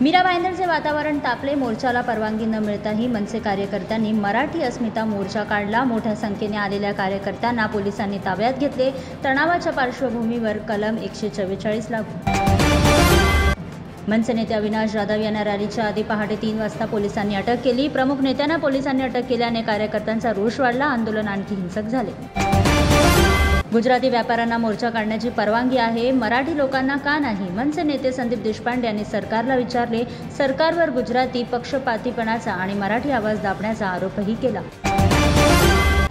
मीरा भाईंदरचे वातावरण तापले। मोर्चाला परवानगी न मिळताही मनसे कार्यकर्त्यांनी मराठी अस्मिता मोर्चा काढला। मोठ्या संख्येने आलेल्या कार्यकर्त्यांना पोलिसांनी ताब्यात घेतले। तणावाच्या पार्श्वभूमीवर कलम 144 लागू। मनसे नेते अविनाश जाधव यांना रॅलीच्या आधी पहाटे 3 वाजता पोलिसांनी अटक केली। प्रमुख नेत्यांना पोलिसांनी अटक केल्याने कार्यकर्त्यांचा रोष वाढला। आंदोलन आणखी हिंसक झाले। गुजराती व्यापाऱ्यांना मोर्चा काढण्याची परवानगी आहे, मराठी लोकांना का नाही? मनसे नेते संदीप देशपांडे यांनी सरकारला विचारले। सरकारवर गुजराती पक्षपातीपणाचा आणि मराठी आवाज दाबण्याचा आरोपही केला।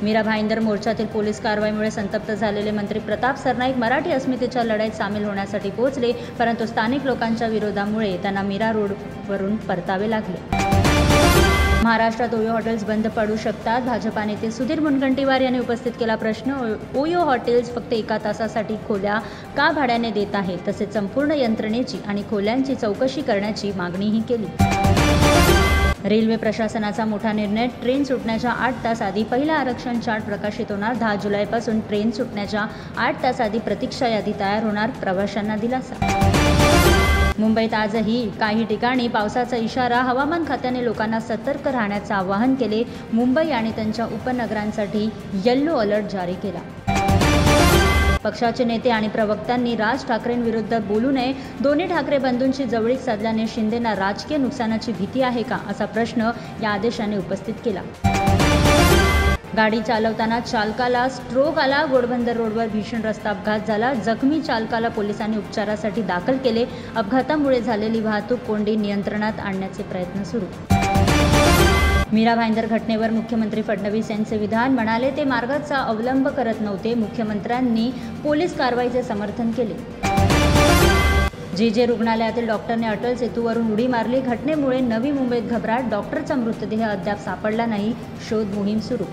मीरा भाईंदर मोर्चातील पोलीस कारवाईमुळे संतप्त झालेले मंत्री प्रताप सरनाईक मराठी अस्मितेच्या लढाईत सामील होण्यासाठी पोहोचले, परंतु स्थानिक लोकांच्या विरोधामुळे त्यांना मीरा रोडवरून परतावे लागले। महाराष्ट्रात ओयो हॉटेल्स बंद पडू शकतात। भाजपा नेते सुधीर मुनगंटीवार यांनी उपस्थित केला प्रश्न। ओयो हॉटेल्स फक्त 1 तासासाठी खोल्या का भाड्याने देत आहे? तसेच संपूर्ण यंत्रणेची आणि खोल्यांची चौकशी करण्याची मागणीही केली। रेल्वे प्रशासनाचा मोठा निर्णय। ट्रेन सुटण्याच्या 8 तास आधी पहिला आरक्षण चार्ट प्रकाशित होणार। 10 जुलैपासून ट्रेन सुटण्याच्या 8 तास आधी प्रतीक्षा यादी तयार होणार। प्रवाशांना दिलासा। मुंबईत आजही काही ठिकाणी पावसाचा इशारा। हवामान खात्याने लोकांना सतर्क राहण्याचे आवाहन केले। मुंबई आणि त्यांच्या उपनगरांसाठी येलो अलर्ट जारी केला। पक्षाचे नेते आणि प्रवक्त्यांनी राज ठाकरेंविरुद्ध बोलू नये। दोन्ही ठाकरे बंधूंशी जवळीक साधल्याने शिंदेंना राजकीय नुकसानाची भीती आहे का, असा प्रश्न या आदेशाने उपस्थित केला। गाडी चालवताना चालकाला स्ट्रोक आला। घोडबंदर रोडवर भीषण रस्ता अपघात झाला। जखमी चालकाला पोलिसांनी उपचारासाठी दाखल केले। अपघातामुळे झालेली वाहतूक कोंडी नियंत्रणात आणण्याचे प्रयत्न सुरू। मीरा भाईंदर घटनेवर मुख्यमंत्री फडणवीस यांचे विधान। म्हणाले, ते मार्गाचा अवलंब करत नव्हते। मुख्यमंत्र्यांनी पोलीस कारवाईचे समर्थन केले। जे रुग्णालयातील डॉक्टरने अटल सेतूवरून उडी मारली। घटनेमुळे नवी मुंबईत घबराट। डॉक्टरचा मृतदेह अद्याप सापडला नाही। शोध मोहीम सुरू।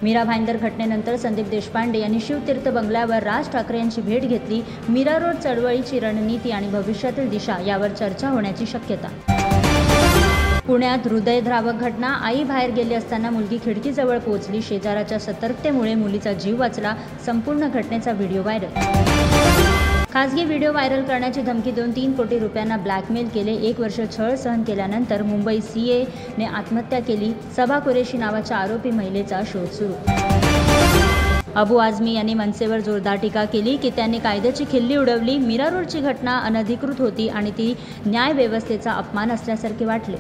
मीरा भाईंदर घटनेनंतर संदीप देशपांडे यांनी शिवतीर्थ बंगल्यावर राज ठाकरे यांची भेट घेतली। मीरा रोड चळवळीची रणनीती आणि भविष्यातील दिशा यावर चर्चा होण्याची शक्यता। पुण्यात हृदयद्रावक घटना। आई बाहेर गेली असताना मुलगी खिडकीजवळ पोहोचली। शेजाराच्या सतर्कतेमुळे मुलीचा जीव वाचला। संपूर्ण घटनेचा व्हिडिओ व्हायरल। खासगी व्हिडिओ व्हायरल करण्याची धमकी देऊन 3 कोटी रुपयांना ब्लॅकमेल केले। 1 वर्ष छळ सहन केल्यानंतर मुंबई सीएने आत्महत्या केली। सबा कुरेशी नावाच्या आरोपी महिलेचा शोध सुरू। अबू आझमी यांनी मनसेवर जोरदार टीका केली की त्यांनी कायद्याची खिल्ली उडवली। मीरा रोडची घटना अनधिकृत होती आणि ती न्यायव्यवस्थेचा अपमान असल्यासारखे वाटले।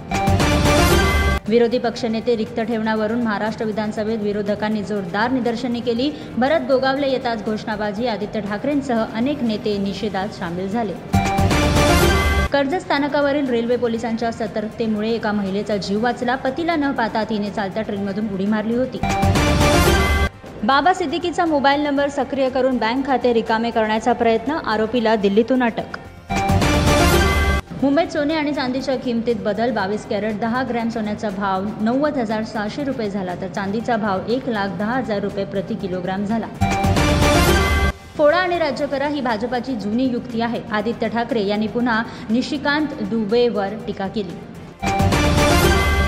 विरोधी पक्षनेते रिक्त ठेवण्यावरून महाराष्ट्र विधानसभेत विरोधकांनी जोरदार निदर्शने केली। भरत गोगावले येताच घोषणाबाजी। आदित्य ठाकरेंसह अनेक नेते निषेधात सामील झाले। कर्जत स्थानकावरील रेल्वे पोलिसांच्या सतर्कतेमुळे एका महिलेचा जीव वाचला। पतीला न पाहता तिने चालत्या ट्रेनमधून उडी मारली होती। बाबा सिद्दीकीचा मोबाईल नंबर सक्रिय करून बँक खाते रिकामे करण्याचा प्रयत्न। आरोपीला दिल्लीतून अटक। मुंबईत सोने आणि चांदीच्या किमतीत बदल। 22 कॅरेट 10 ग्रॅम सोन्याचा भाव 90,600 रुपये झाला, तर चांदीचा भाव 1,10,000 रुपये प्रति किलोग्राम झाला। फोडा आणि राज्य करा ही भाजपाची जुनी युक्ती आहे। आदित्य ठाकरे यांनी पुन्हा निशिकांत दुबेवर टीका केली।